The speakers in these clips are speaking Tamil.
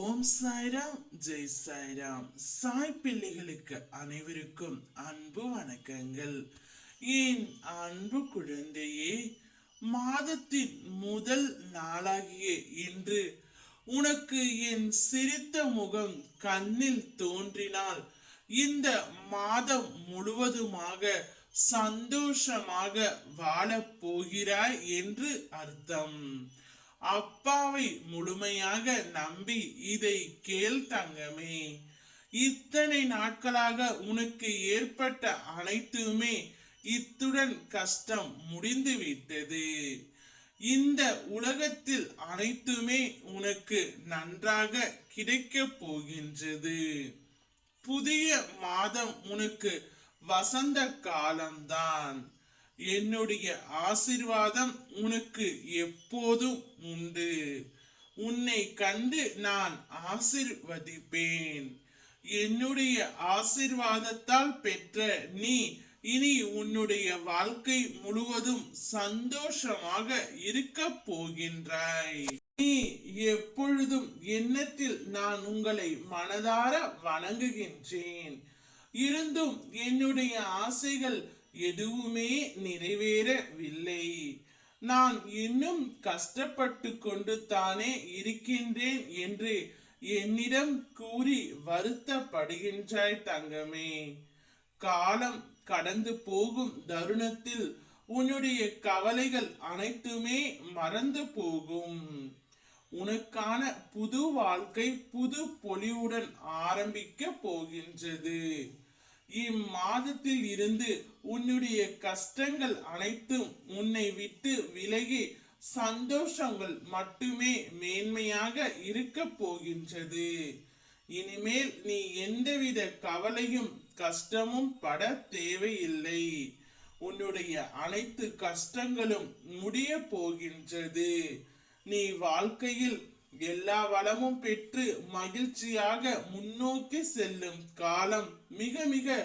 ஓம் சாய்ராம், ஜெய் சாய்ராம். சாய் பிள்ளைகளுக்கு அனைவருக்கும் அன்பு வணக்கங்கள். என் அன்பு குழந்தையே, மாதத்தின் முதல் நாளாகிய இன்று உனக்கு என் சிரித்த முகம் கண்ணில் தோன்றினால் இந்த மாதம் முழுவதுமாக சந்தோஷமாக வாழப் போகிறாய் என்று அர்த்தம். அப்பாவை முழுமையாக நம்பி இதை கேள் தங்கமே. இத்தனை நாட்களாக உனக்கு ஏற்பட்ட அனைத்துமே இத்துடன் கஷ்டம் முடிந்து விட்டது. இந்த உலகத்தில் அனைத்துமே உனக்கு நன்றாக கிடைக்க போகின்றது. புதிய மாதம் உனக்கு வசந்த காலம்தான். என்னுடைய ஆசிர்வாதம் உனக்கு எப்போதும் உண்டு. உன்னை கண்டு நான் ஆசிர்வதிப்பேன். என்னுடைய ஆசிர்வாதத்தால் பெற்ற நீ இனி உன்னுடைய வாழ்க்கை முழுவதும் சந்தோஷமாக இருக்க போகின்றாய். நீ எப்பொழுதும் எண்ணத்தில் நான் உங்களை மனதார வணங்குகின்றேன். இருந்தும் என்னுடைய ஆசைகள் எதுவுமே நிறைவேறவில்லை. நான் இன்னும் கஷ்டப்பட்டு கொண்டு தானே இருக்கின்றேன் என்று என்னிடம் கூறி வருத்தப்படுகின்றாய் தங்கமே. காலம் கடந்து போகும் தருணத்தில் உன்னுடைய கவலைகள் அனைத்துமே மறந்து போகும். உனக்கான புது வாழ்க்கை புது பொலிவுடன் ஆரம்பிக்க போகின்றது. இம்மாதத்தில் இருந்து உன்னுடைய கஷ்டங்கள் அனைத்தும் உன்னை விட்டு விலகி சந்தோஷங்கள் மட்டுமே மேன்மையாக இருக்க போகின்றது. இனிமேல் நீ எந்தவித கவலையும் கஷ்டமும் பட தேவையில்லை. உன்னுடைய அனைத்து கஷ்டங்களும் முடிய போகின்றது. நீ வாழ்க்கையில் எல்லா வளமும் பெற்று மகிழ்ச்சியாக முன்னோக்கி செல்லும் காலம் மிக மிக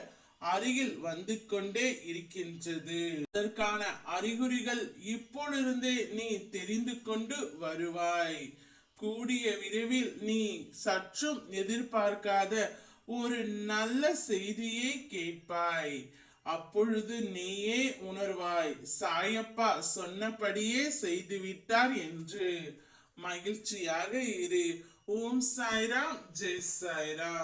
அருகில் வந்து கொண்டே இருக்கின்றது. அதற்கான அறிகுறிகள் இப்பொழுதே நீ தெரிந்து கொண்டு வருவாய். கூடிய விரைவில் நீ சற்றும் எதிர்பார்க்காத ஒரு நல்ல செய்தியை கேட்பாய். அப்பொழுது நீயே உணர்வாய், சாயப்பா சொன்னபடியே செய்துவிட்டார் என்று. மகிழ்ச்சியாக இரு. ஓம் சாய்ராம், ஜெய் சாய்ராம்.